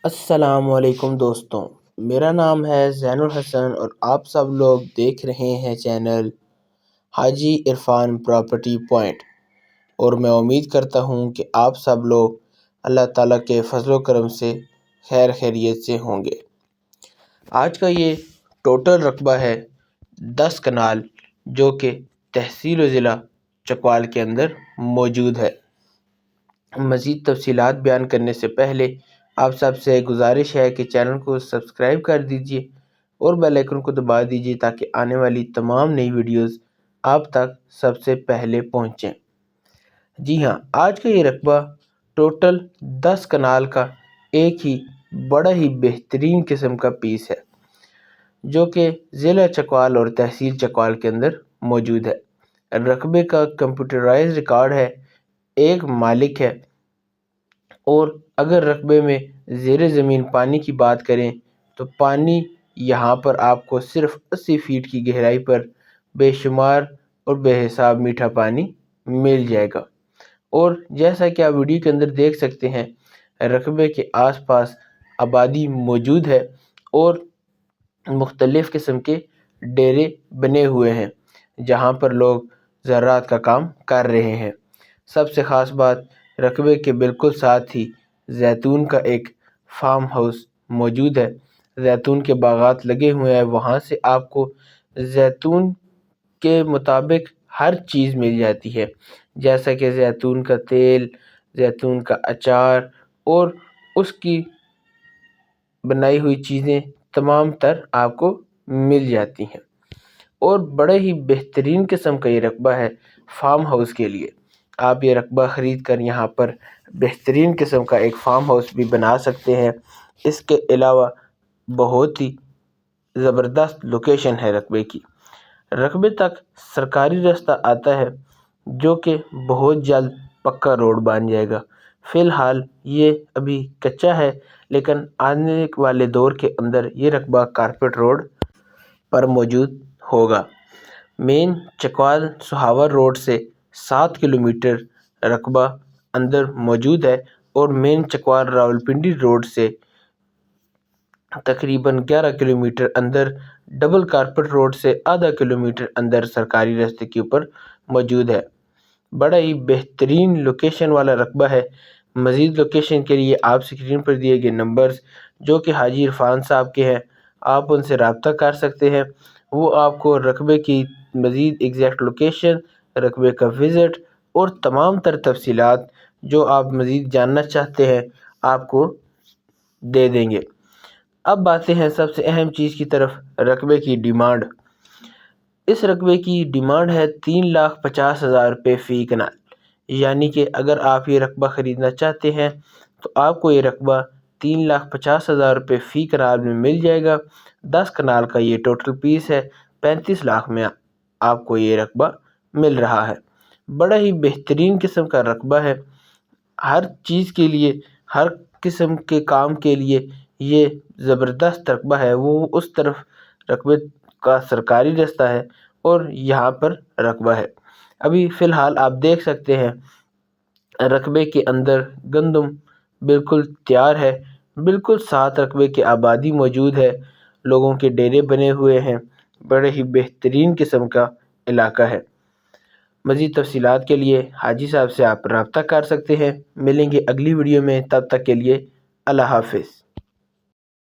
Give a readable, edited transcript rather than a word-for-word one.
السلام علیکم دوستوں، میرا نام ہے زین الحسن اور آپ سب لوگ دیکھ رہے ہیں چینل حاجی عرفان پراپرٹی پوائنٹ، اور میں امید کرتا ہوں کہ آپ سب لوگ اللہ تعالیٰ کے فضل و کرم سے خیر خیریت سے ہوں گے۔ آج کا یہ ٹوٹل رقبہ ہے 10 کنال، جو کہ تحصیل و ضلع چکوال کے اندر موجود ہے۔ مزید تفصیلات بیان کرنے سے پہلے آپ سب سے گزارش ہے کہ چینل کو سبسکرائب کر دیجئے اور بیل آئیکن کو دبا دیجئے تاکہ آنے والی تمام نئی ویڈیوز آپ تک سب سے پہلے پہنچیں۔ جی ہاں، آج کا یہ رقبہ ٹوٹل 10 کنال کا ایک ہی بڑا ہی بہترین قسم کا پیس ہے، جو کہ ضلع چکوال اور تحصیل چکوال کے اندر موجود ہے۔ رقبے کا کمپیوٹرائز ریکارڈ ہے، ایک مالک ہے، اور اگر رقبے میں زیر زمین پانی کی بات کریں تو پانی یہاں پر آپ کو صرف 80 فیٹ کی گہرائی پر بے شمار اور بے حساب میٹھا پانی مل جائے گا۔ اور جیسا کہ آپ ویڈیو کے اندر دیکھ سکتے ہیں، رقبے کے آس پاس آبادی موجود ہے اور مختلف قسم کے ڈیرے بنے ہوئے ہیں جہاں پر لوگ زراعت کا کام کر رہے ہیں۔ سب سے خاص بات، رقبے کے بالکل ساتھ ہی زیتون کا ایک فارم ہاؤس موجود ہے۔ زیتون کے باغات لگے ہوئے ہیں، وہاں سے آپ کو زیتون کے مطابق ہر چیز مل جاتی ہے، جیسا کہ زیتون کا تیل، زیتون کا اچار اور اس کی بنائی ہوئی چیزیں تمام تر آپ کو مل جاتی ہیں۔ اور بڑے ہی بہترین قسم کا یہ رقبہ ہے فارم ہاؤس کے لیے۔ آپ یہ رقبہ خرید کر یہاں پر بہترین قسم کا ایک فارم ہاؤس بھی بنا سکتے ہیں۔ اس کے علاوہ بہت ہی زبردست لوکیشن ہے رقبے کی۔ رقبے تک سرکاری راستہ آتا ہے جو کہ بہت جلد پکا روڈ بن جائے گا۔ فی الحال یہ ابھی کچا ہے، لیکن آنے والے دور کے اندر یہ رقبہ کارپیٹ روڈ پر موجود ہوگا۔ مین چکوال سہاور روڈ سے 7 کلومیٹر رقبہ اندر موجود ہے، اور مین چکوال راولپنڈی روڈ سے تقریباً 11 کلومیٹر اندر ڈبل کارپیٹ روڈ سے آدھا کلومیٹر اندر سرکاری راستے کے اوپر موجود ہے۔ بڑا ہی بہترین لوکیشن والا رقبہ ہے۔ مزید لوکیشن کے لیے آپ اسکرین پر دیے گئے نمبرز، جو کہ حاجی عرفان صاحب کے ہیں، آپ ان سے رابطہ کر سکتے ہیں۔ وہ آپ کو رقبے کی مزید ایگزیکٹ لوکیشن، رقبے کا وزٹ اور تمام تر تفصیلات جو آپ مزید جاننا چاہتے ہیں آپ کو دے دیں گے۔ اب آتے ہیں سب سے اہم چیز کی طرف، رقبے کی ڈیمانڈ۔ اس رقبے کی ڈیمانڈ ہے 3,50,000 روپے فی کنال، یعنی کہ اگر آپ یہ رقبہ خریدنا چاہتے ہیں تو آپ کو یہ رقبہ 3,50,000 روپے فی کنال میں مل جائے گا۔ 10 کنال کا یہ ٹوٹل پیس ہے، 35 لاکھ میں آپ کو یہ رقبہ مل رہا ہے۔ بڑا ہی بہترین قسم کا رقبہ ہے، ہر چیز کے لیے، ہر قسم کے کام کے لیے یہ زبردست رقبہ ہے۔ وہ اس طرف رقبے کا سرکاری راستہ ہے اور یہاں پر رقبہ ہے۔ ابھی فی الحال آپ دیکھ سکتے ہیں رقبے کے اندر گندم بالکل تیار ہے، بالکل ساتھ رقبے کے آبادی موجود ہے، لوگوں کے ڈیرے بنے ہوئے ہیں۔ بڑے ہی بہترین قسم کا علاقہ ہے۔ مزید تفصیلات کے لیے حاجی صاحب سے آپ رابطہ کر سکتے ہیں۔ ملیں گے اگلی ویڈیو میں، تب تک کے لیے اللہ حافظ۔